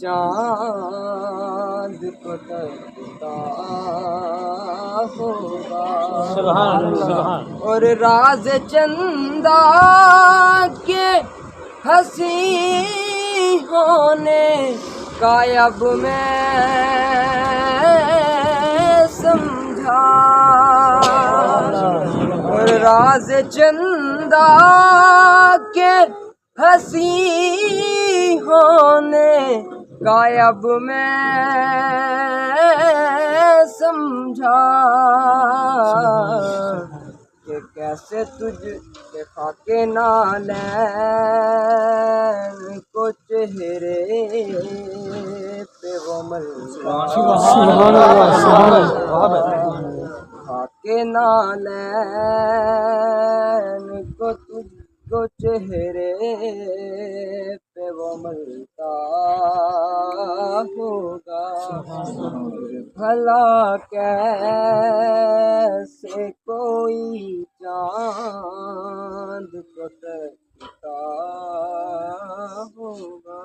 چاند کو تکتا ہوگا اور راز چندہ کے ہنسی ہونے کا اب میں سمجھا اور راز چندہ کے ہنسی ہونے کا اب میں سمجھا کہ کیسے تجھ کے خاک نالین کو چہرے پہ وہ ملتا خاک نالین کو تجھ کو چہرے پہ وہ ملتا ہوگا بھلا کیسے کوئی چاند کو تکتا ہوگا